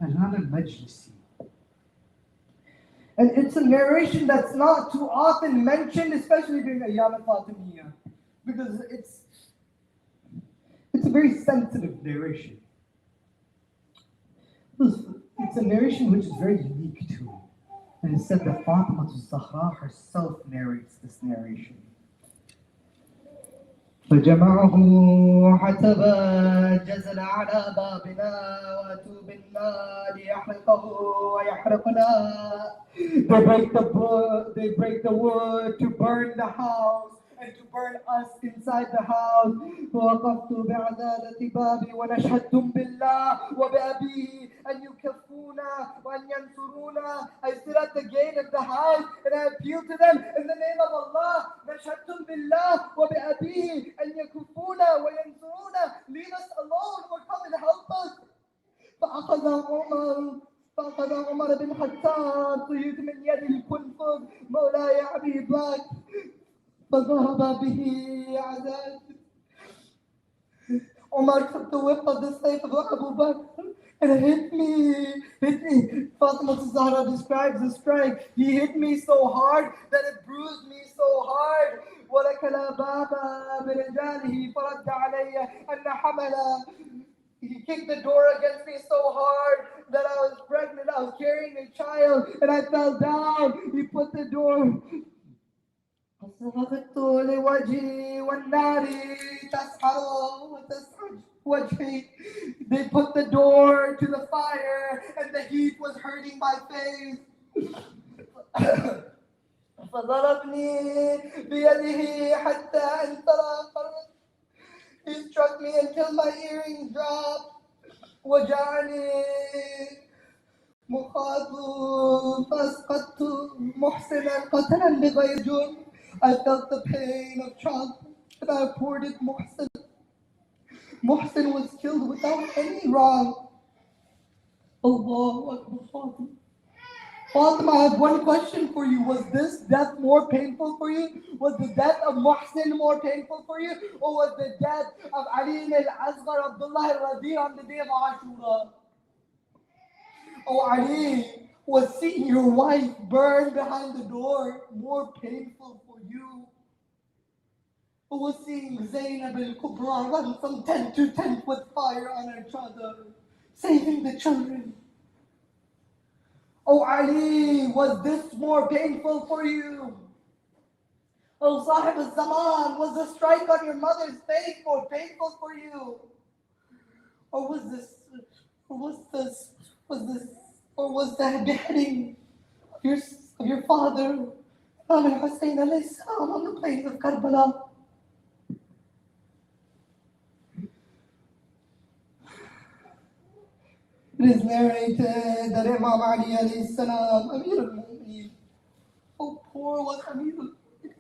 Ajlan al-Majlisi. And it's a narration that's not too often mentioned, especially during Ayam al-Fatimiya, because it's a very sensitive narration. It's a narration which is very unique to it. And it's said that Fatimah al-Zahra herself narrates this narration. فجمعه حتبا جزل على بابنا واتوا بالنار ليحرقه ويحرقنا. They break the wood to burn the house and to burn us inside the house. ووقفت بعدالة بابي ونشهدتم بالله وبأبيه أن يكفونا وأن ينصرونا. I stood at the gate of the house and I appealed to them in the name of Allah. نشهدتم بالله وبأبيه أن يكفونا وينصرونا. Leave us alone or come and help us. فأخذ عمر بن الخطاب صيد من يد الكنفذ مولاي أبي بكر فذهب به عذاب. Umar took the whip of the slave of Abu Bakr and hit me. Fatimah Zahra describes the strike. He hit me so hard that it bruised me so hard. ولكل بابا برجاله فرد علي أن حملا. He kicked the door against me so hard that I was pregnant. I was carrying a child and I fell down. He put the door. فصرخت لوجهي والنار تسحر وتسحر وجهي. They put the door to the fire and the heat was hurting my face. فضربني بيده حتى انطلق. He struck me until my earrings dropped. وجعني مخاض فاسقطت محسنا قتلا بغير جرم. I felt the pain of child and I reported Muhsin. Muhsin was killed without any wrong. Allahu Akbar. Fatima. Fatima, I have one question for you. Was this death more painful for you? Was the death of Muhsin more painful for you? Or was the death of Ali al-Asghar Abdullah al-Radi on the day of Ashura? Oh, Ali, was seeing your wife burn behind the door more painful for you? Or was seeing Zainab al-Kubra run from tent to tent with fire on her chadar, saving the children? Oh, Ali, was this more painful for you? Oh, Sahib al-Zaman, was the strike on your mother's face more painful for you? Or was the beheading of your father, Hussein alayhi salam, on the plains of Karbala? It is narrated that Imam Ali alayhi salam, Amir al-Mu'mineen, how poor was Amir al-Mu'mineen?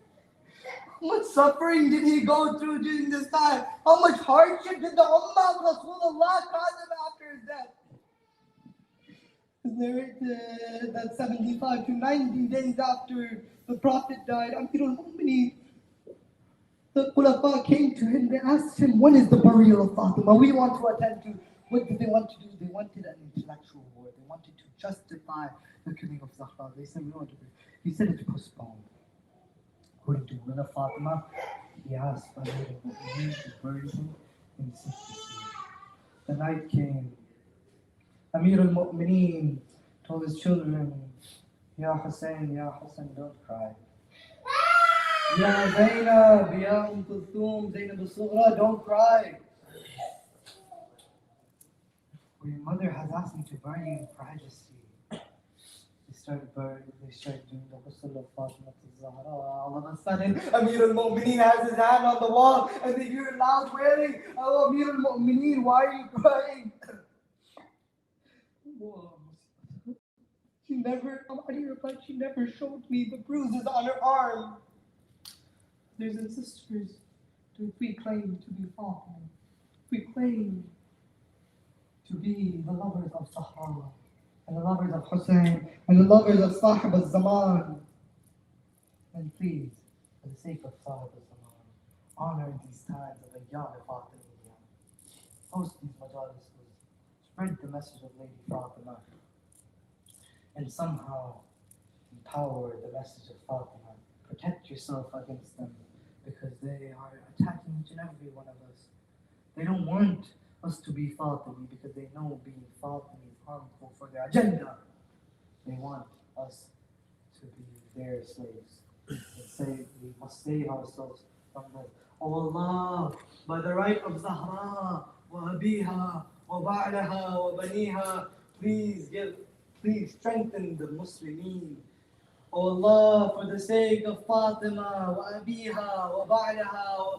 How much suffering did he go through during this time? How much hardship did the Ummah of Rasulullah cause him after his death? It is narrated that 75 to 90 days after the Prophet died, Amir al-Mu'mineen, the Khulafa came to him. They asked him, when is the burial of Fatimah? We want to attend to. What did they want to do? They wanted an intellectual war. They wanted to justify the killing of Zahra. They said, we want to do. He said it's postponed. According to Mullah Fatimah, he asked Amir al-Mu'mineen to bury him in secrecy. The night came. Amir al-Mu'mineen told his children, Ya Hussein, don't cry. Ya Zainab, Ya Kulthum, Zainab al-Sughra, don't cry. Your mother has asked me to bury you in privacy. They started doing the ghusl of Fatimah al-Zahra. All of a sudden, Amir al-Mu'mineen has his hand on the wall and they hear loud wailing. Oh, Amir al-Mu'mineen, why are you crying? She never, Ali replied, she never showed me the bruises on her arm. Brothers and sisters, if we claim to be Fatima, if we claim to be the lovers of Sahara, and the lovers of Hussein, and the lovers of Sahib al-Zaman, then please, for the sake of Sahib al-Zaman, honor these times of Ayam Fatimiya. Host these Majlis, spread the message of Lady Fatima, and somehow empower the message of Fatima. Protect yourself against them, because they are attacking each and every one of us. They don't want us to be Fatimi because they know being Fatimi is harmful for their agenda. They want us to be their slaves. They say we must save ourselves from them. Oh Allah, by the right of Zahra, wa Abiha, wa Ba'laha, wa Baniha, please strengthen the Muslimin. Oh Allah, for the sake of Fatima, wa Abiha, wa Ba'laha, wa